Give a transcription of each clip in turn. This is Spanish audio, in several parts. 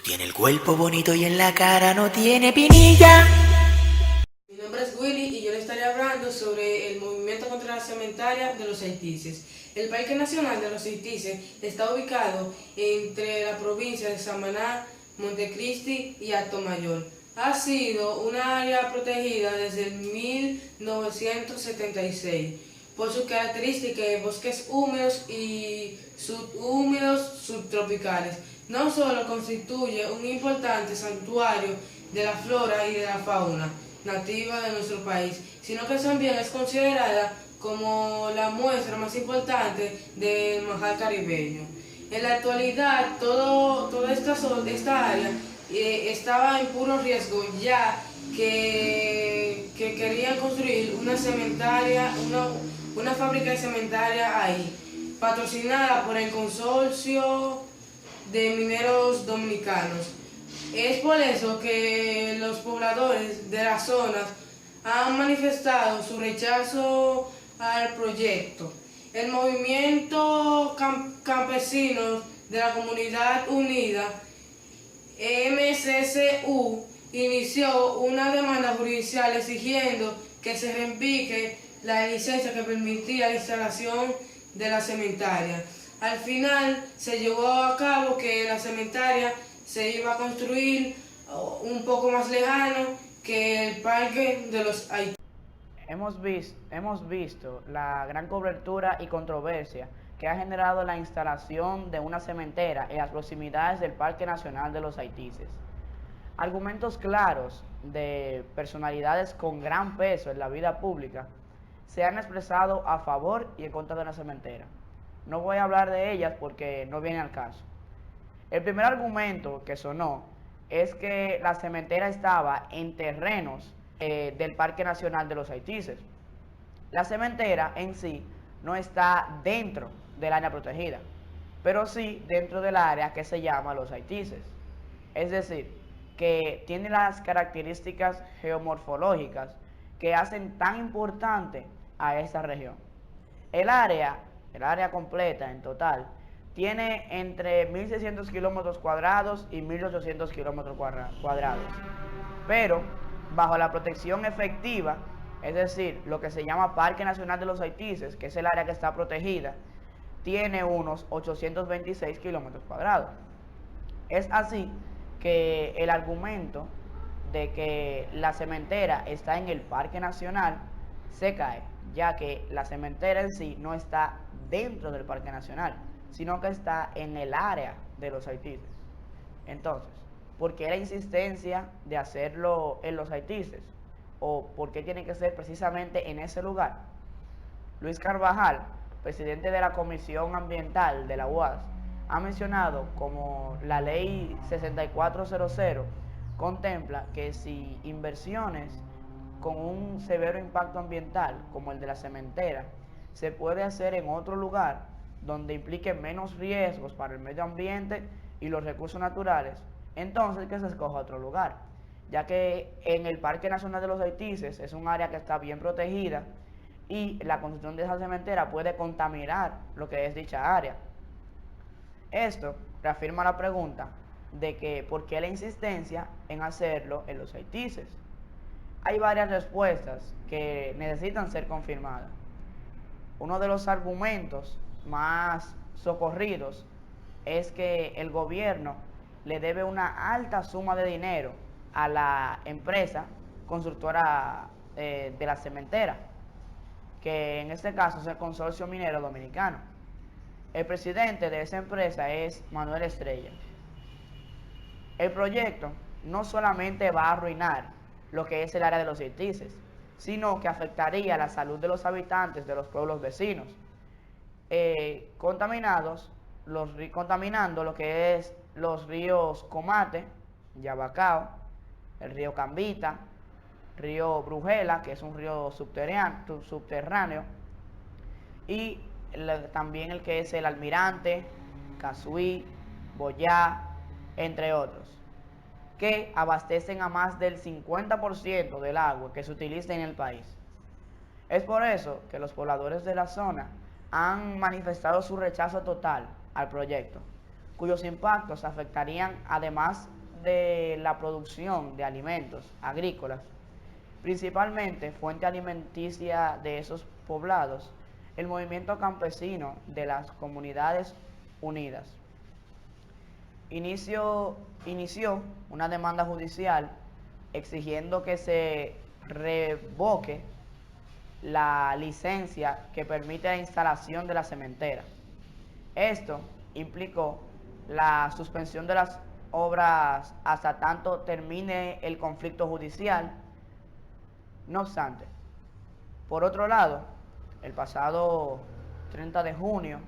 Tiene el cuerpo bonito y en la cara no tiene pinilla. Mi nombre es Willy y yo le estaré hablando sobre el movimiento contra la cementaria de los Haitises. El Parque Nacional de los Haitises está ubicado entre la provincia de Samaná, Montecristi y Atomayor. Ha sido una área protegida desde el 1976 por sus características de bosques húmedos y subhúmedos subtropicales. No solo constituye un importante santuario de la flora y de la fauna nativa de nuestro país, sino que también es considerada como la muestra más importante del manjar caribeño. En la actualidad, toda esta área estaba en puro riesgo, ya que querían construir una cementaria, una fábrica de cementaria ahí, patrocinada por el Consorcio de Mineros Dominicanos. Es por eso que los pobladores de las zonas han manifestado su rechazo al proyecto. El movimiento campesino de la Comunidad Unida, MCCU, inició una demanda judicial exigiendo que se reivindique la licencia que permitía la instalación de la cementaria. Al final se llevó a cabo que la cementaria se iba a construir un poco más lejano que el Parque de los Haitises. Hemos visto la gran cobertura y controversia que ha generado la instalación de una cementera en las proximidades del Parque Nacional de los Haitises. Argumentos claros de personalidades con gran peso en la vida pública se han expresado a favor y en contra de la cementera. No voy a hablar de ellas porque no viene al caso. El primer argumento que sonó es que la cementera estaba en terrenos del Parque Nacional de los Haitises. La cementera en sí no está dentro del área protegida, pero sí dentro del área que se llama los Haitises. Es decir, que tiene las características geomorfológicas que hacen tan importante a esta región. El área completa en total tiene entre 1.600 kilómetros cuadrados y 1.800 kilómetros cuadrados, pero bajo la protección efectiva, es decir, lo que se llama Parque Nacional de los Haitises, que es el área que está protegida, tiene unos 826 kilómetros cuadrados. Es así que el argumento de que la cementera está en el Parque Nacional se cae, ya que la cementera en sí no está dentro del Parque Nacional, sino que está en el área de los Haitises. Entonces, ¿por qué la insistencia de hacerlo en los Haitises? ¿O por qué tiene que ser precisamente en ese lugar? Luis Carvajal, presidente de la Comisión Ambiental de la UAS, ha mencionado como la ley 6400 contempla que si inversiones con un severo impacto ambiental, como el de la cementera, se puede hacer en otro lugar donde implique menos riesgos para el medio ambiente y los recursos naturales, entonces que se escoja otro lugar, ya que en el Parque Nacional de los Haitises es un área que está bien protegida y la construcción de esa cementera puede contaminar lo que es dicha área. Esto reafirma la pregunta de que por qué la insistencia en hacerlo en los Haitises. Hay varias respuestas que necesitan ser confirmadas. Uno de los argumentos más socorridos es que el gobierno le debe una alta suma de dinero a la empresa constructora de la cementera, que en este caso es el Consorcio Minero Dominicano. El presidente de esa empresa es Manuel Estrella. El proyecto no solamente va a arruinar lo que es el área de los Haitises, sino que afectaría la salud de los habitantes de los pueblos vecinos, contaminando lo que es los ríos Comate, Yabacao, el río Cambita, río Brujela, que es un río subterráneo, y también el que es el Almirante, Casuí, Boyá, entre otros, que abastecen a más del 50% del agua que se utiliza en el país. Es por eso que los pobladores de la zona han manifestado su rechazo total al proyecto, cuyos impactos afectarían, además de la producción de alimentos agrícolas, principalmente fuente alimenticia de esos poblados, el movimiento campesino de las Comunidades Unidas inició una demanda judicial exigiendo que se revoque la licencia que permite la instalación de la cementera. Esto implicó la suspensión de las obras hasta tanto termine el conflicto judicial. No obstante, por otro lado, el pasado 30 de junio,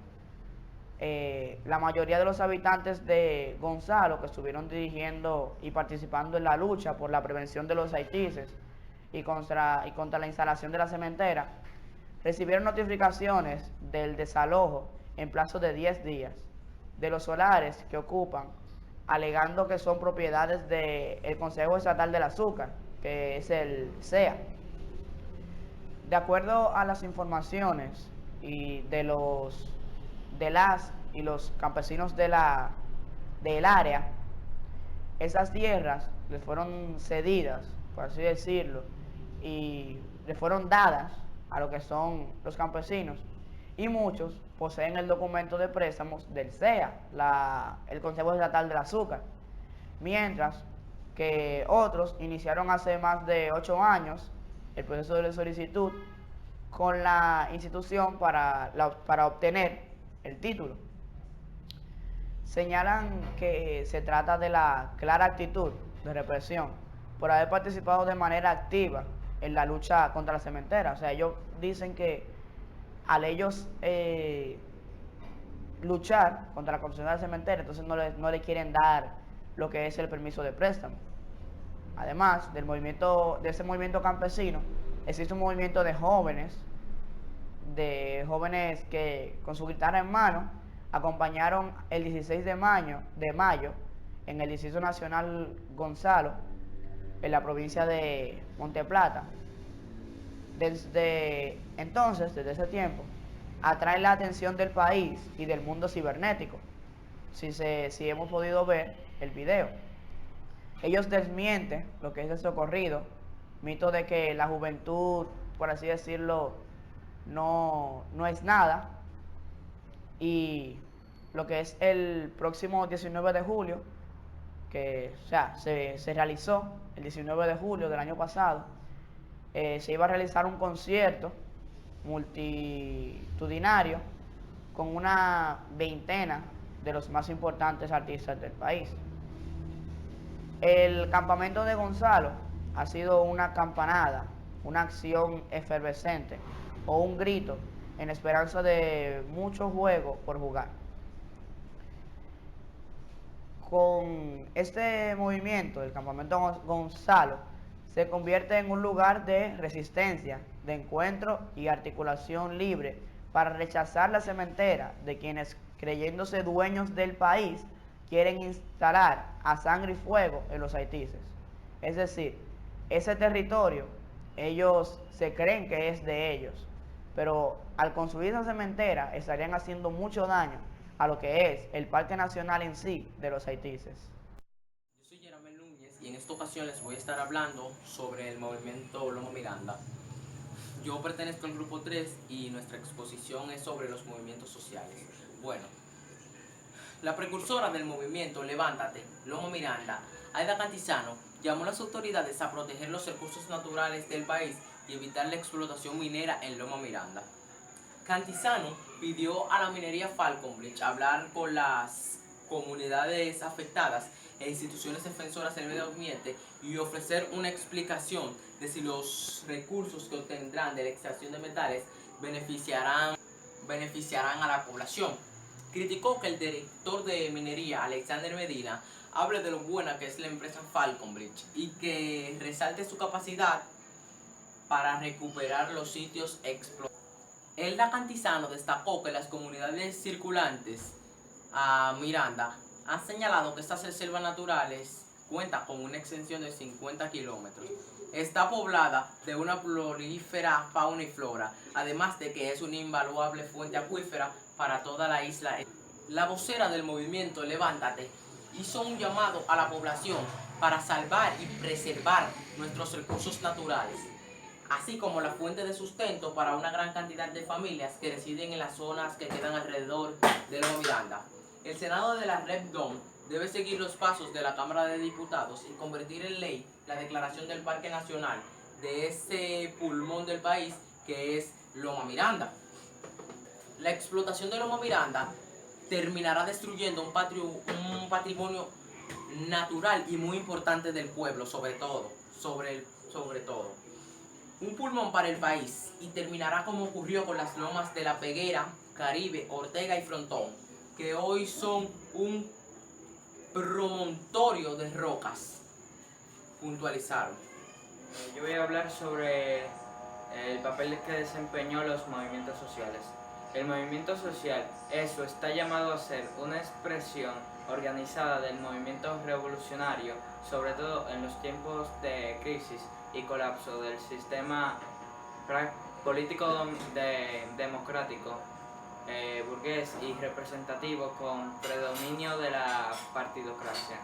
la mayoría de los habitantes de Gonzalo que estuvieron dirigiendo y participando en la lucha por la prevención de los haitises y contra la instalación de la cementera, recibieron notificaciones del desalojo en plazo de 10 días de los solares que ocupan, alegando que son propiedades del Consejo Estatal del Azúcar, que es el CEA. De acuerdo a las informaciones y de los campesinos del área, esas tierras les fueron cedidas, por así decirlo, y les fueron dadas a lo que son los campesinos, y muchos poseen el documento de préstamos del CEA, el Consejo Estatal del Azúcar, mientras que otros iniciaron hace más de 8 años el proceso de solicitud con la institución para obtener el título. Señalan que se trata de la clara actitud de represión por haber participado de manera activa en la lucha contra la cementera. O sea, ellos dicen que al ellos luchar contra la construcción de la cementera, entonces no le quieren dar lo que es el permiso de préstamo. Además de ese movimiento campesino, existe un movimiento de jóvenes que con su guitarra en mano acompañaron el 16 de mayo en el Distrito Nacional Gonzalo, en la provincia de Monteplata. Desde ese tiempo, atrae la atención del país y del mundo cibernético, si hemos podido ver el video. Ellos desmienten lo que es ese ocurrido, mito de que la juventud, por así decirlo, no es nada, y lo que es el próximo 19 de julio, que se realizó el 19 de julio del año pasado, se iba a realizar un concierto multitudinario con una veintena de los más importantes artistas del país. El campamento de Gonzalo ha sido una campanada, una acción efervescente o un grito en esperanza de mucho juego por jugar. Con este movimiento, el campamento Gonzalo se convierte en un lugar de resistencia, de encuentro y articulación libre para rechazar la cementera de quienes, creyéndose dueños del país, quieren instalar a sangre y fuego en los haitises. Es decir, ese territorio ellos se creen que es de ellos, pero al construir esa cementera estarían haciendo mucho daño a lo que es el Parque Nacional en sí de los haitises. Yo soy Yeramel Núñez y en esta ocasión les voy a estar hablando sobre el movimiento Loma Miranda. Yo pertenezco al grupo 3 y nuestra exposición es sobre los movimientos sociales. Bueno, la precursora del movimiento Levántate, Loma Miranda, Aida Cantizano, llamó a las autoridades a proteger los recursos naturales del país y evitar la explotación minera en Loma Miranda. Cantizano pidió a la minería Falconbridge hablar con las comunidades afectadas e instituciones defensoras del medio ambiente y ofrecer una explicación de si los recursos que obtendrán de la extracción de metales beneficiarán a la población. Criticó que el director de minería, Alexander Medina, hable de lo buena que es la empresa Falconbridge y que resalte su capacidad para recuperar los sitios explotados. Elda Cantizano destacó que las comunidades circulantes a Miranda han señalado que estas reservas naturales cuentan con una extensión de 50 kilómetros. Está poblada de una prolífera fauna y flora, además de que es una invaluable fuente acuífera para toda la isla. La vocera del movimiento Levántate hizo un llamado a la población para salvar y preservar nuestros recursos naturales, así como la fuente de sustento para una gran cantidad de familias que residen en las zonas que quedan alrededor de Loma Miranda. El Senado de la Repdom debe seguir los pasos de la Cámara de Diputados y convertir en ley la declaración del Parque Nacional de ese pulmón del país que es Loma Miranda. La explotación de Loma Miranda terminará destruyendo un patrimonio natural y muy importante del pueblo, sobre todo. Un pulmón para el país, y terminará como ocurrió con las lomas de La Peguera, Caribe, Ortega y Frontón, que hoy son un promontorio de rocas, puntualizaron. Yo voy a hablar sobre el papel que desempeñó los movimientos sociales. El movimiento social, está llamado a ser una expresión organizada del movimiento revolucionario, sobre todo en los tiempos de crisis y colapso del sistema político democrático, burgués y representativo con predominio de la partidocracia.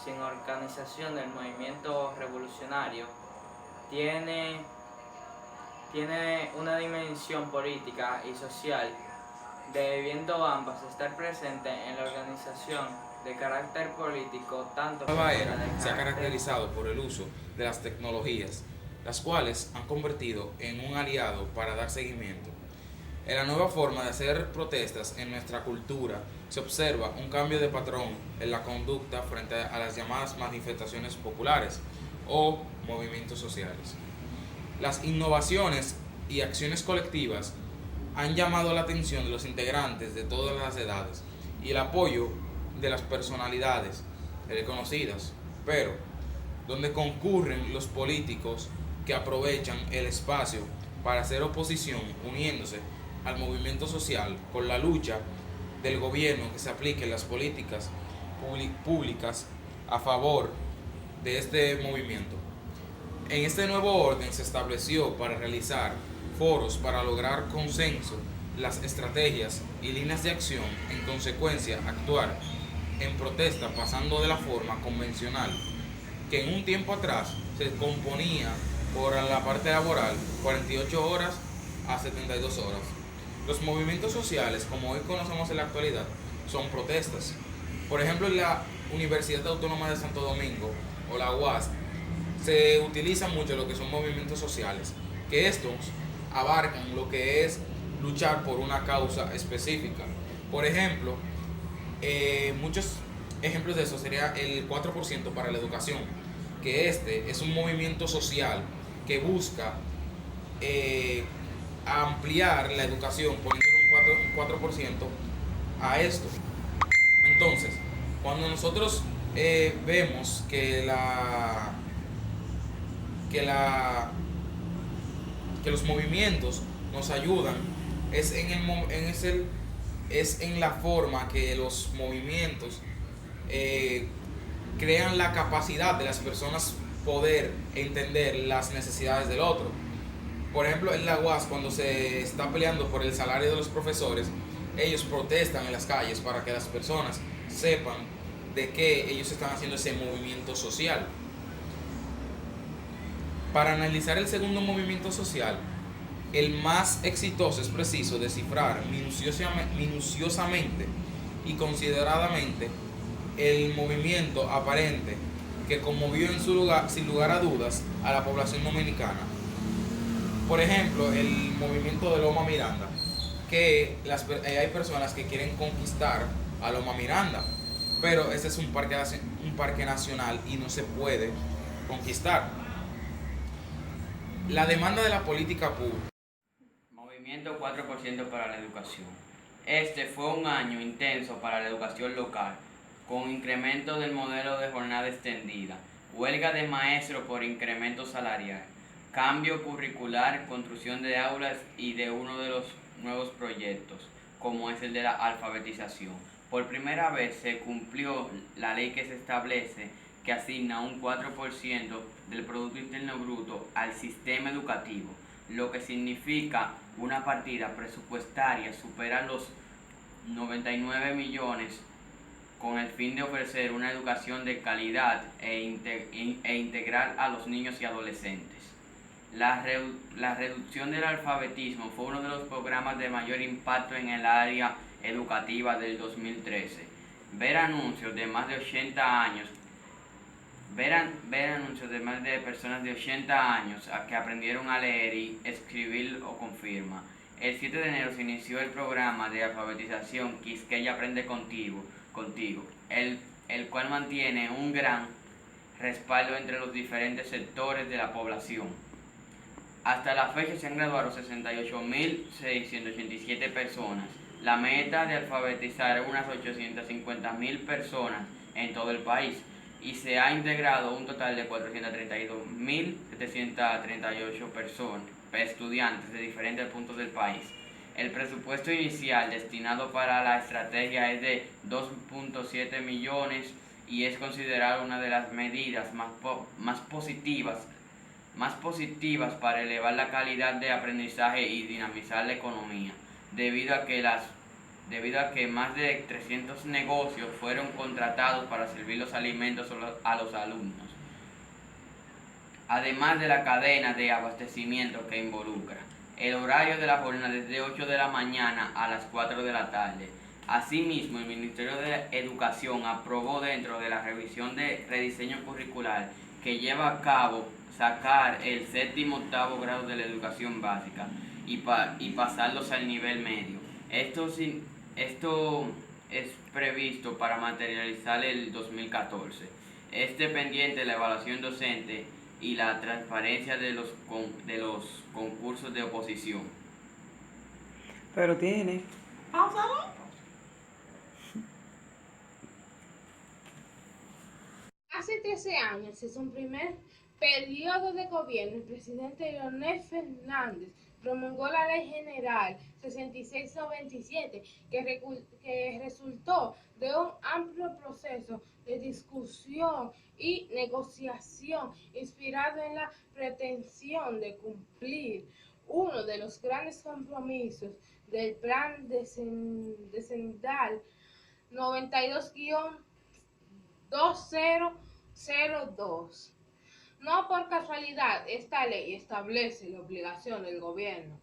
Sin organización del movimiento revolucionario tiene una dimensión política y social, debiendo ambas estar presentes en la organización de carácter político tanto La nueva era se ha caracterizado por el uso de las tecnologías, las cuales han convertido en un aliado para dar seguimiento. En la nueva forma de hacer protestas en nuestra cultura se observa un cambio de patrón en la conducta frente a las llamadas manifestaciones populares o movimientos sociales. Las innovaciones y acciones colectivas han llamado la atención de los integrantes de todas las edades y el apoyo de las personalidades reconocidas, pero donde concurren los políticos que aprovechan el espacio para hacer oposición, uniéndose al movimiento social con la lucha del gobierno que se apliquen las políticas públicas a favor de este movimiento. En este nuevo orden se estableció para realizar foros para lograr consenso, las estrategias y líneas de acción, en consecuencia actuar en protesta pasando de la forma convencional, que en un tiempo atrás se componía por la parte laboral 48 horas a 72 horas. Los movimientos sociales, como hoy conocemos en la actualidad, son protestas. Por ejemplo, en la Universidad Autónoma de Santo Domingo o la UAS se utiliza mucho lo que son movimientos sociales, que estos abarcan lo que es luchar por una causa específica. Por ejemplo, muchos ejemplos de eso sería el 4% para la educación, que este es un movimiento social que busca ampliar la educación, poniéndole un 4% a esto. Entonces, cuando nosotros vemos que los movimientos nos ayudan, es en la forma que los movimientos crean la capacidad de las personas poder entender las necesidades del otro. Por ejemplo, en la UAS, cuando se está peleando por el salario de los profesores, ellos protestan en las calles para que las personas sepan de que ellos están haciendo ese movimiento social. Para analizar el segundo movimiento social, el más exitoso, es preciso descifrar minuciosamente y consideradamente el movimiento aparente que conmovió sin lugar a dudas a la población dominicana. Por ejemplo, el movimiento de Loma Miranda, que hay personas que quieren conquistar a Loma Miranda, pero este es un parque nacional y no se puede conquistar. La demanda de la política pública. Movimiento 4% para la educación. Este fue un año intenso para la educación local, con incremento del modelo de jornada extendida, huelga de maestros por incremento salarial, cambio curricular, construcción de aulas y de uno de los nuevos proyectos, como es el de la alfabetización. Por primera vez se cumplió la ley que se establece que asigna un 4% del Producto Interno Bruto al sistema educativo, lo que significa una partida presupuestaria supera los 99 millones con el fin de ofrecer una educación de calidad e integral a los niños y adolescentes. La reducción del alfabetismo fue uno de los programas de mayor impacto en el área educativa del 2013. Ver anuncios de más de 80 años Ver anuncios de más de personas de 80 años a que aprendieron a leer y escribir lo confirma. El 7 de enero se inició el programa de alfabetización Quisqueya Aprende Contigo, el cual mantiene un gran respaldo entre los diferentes sectores de la población. Hasta la fecha se han graduado 68.687 personas. La meta de alfabetizar unas 850.000 personas en todo el país, y se ha integrado un total de 432.738 estudiantes de diferentes puntos del país. El presupuesto inicial destinado para la estrategia es de 2.7 millones y es considerado una de las medidas más positivas para elevar la calidad de aprendizaje y dinamizar la economía, debido a que más de 300 negocios fueron contratados para servir los alimentos a los alumnos, además de la cadena de abastecimiento que involucra. El horario de la jornada es de 8 de la mañana a las 4 de la tarde. Asimismo, el Ministerio de Educación aprobó, dentro de la revisión de rediseño curricular que lleva a cabo, sacar el 7º y 8º grado de la educación básica y pasarlos al nivel medio. Esto es previsto para materializar el 2014. Es dependiente de la evaluación docente y la transparencia de los concursos de oposición. Pero tiene. Hace 13 años, en su primer periodo de gobierno, el presidente Leonel Fernández promulgó la Ley General 6697, que resultó de un amplio proceso de discusión y negociación inspirado en la pretensión de cumplir uno de los grandes compromisos del Plan Decenal 92-2002. No por casualidad, esta ley establece la obligación del gobierno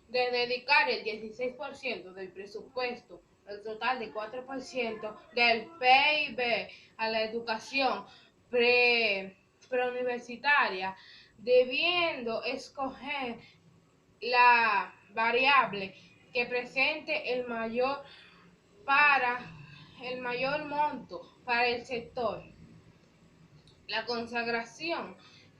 de dedicar el 16% del presupuesto, el total de 4% del PIB, a la educación preuniversitaria, debiendo escoger la variable que presente el mayor monto para el sector. La consagración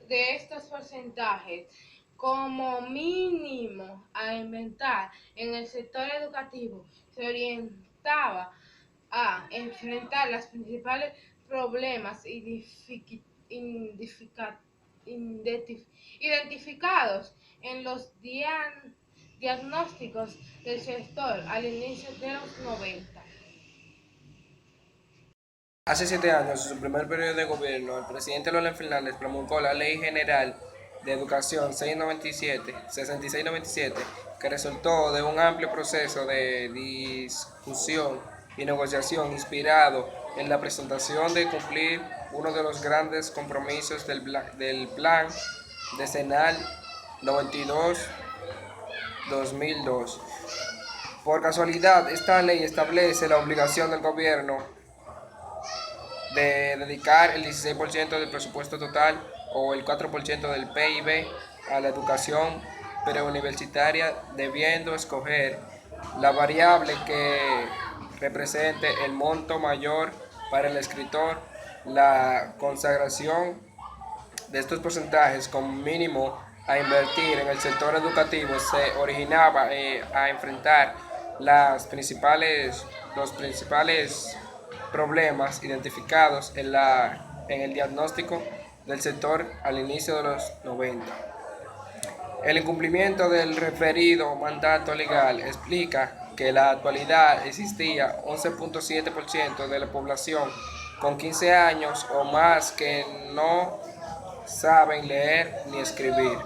de estos porcentajes como mínimo a inventar en el sector educativo se orientaba a enfrentar los principales problemas identificados en los diagnósticos del sector al inicio de los 90. Hace 7 años, en su primer periodo de gobierno, el presidente Leonel Fernández promulgó la Ley General de Educación 6697, que resultó de un amplio proceso de discusión y negociación inspirado en la presentación de cumplir uno de los grandes compromisos del Plan Decenal 92-2002. Por casualidad, esta ley establece la obligación del gobierno de dedicar el 16% del presupuesto total o el 4% del PIB a la educación preuniversitaria, debiendo escoger la variable que represente el monto mayor para el escritor. La consagración de estos porcentajes con mínimo a invertir en el sector educativo se originaba a enfrentar los principales problemas identificados en el diagnóstico del sector al inicio de los 90. El incumplimiento del referido mandato legal explica que en la actualidad existía 11.7% de la población con 15 años o más que no saben leer ni escribir.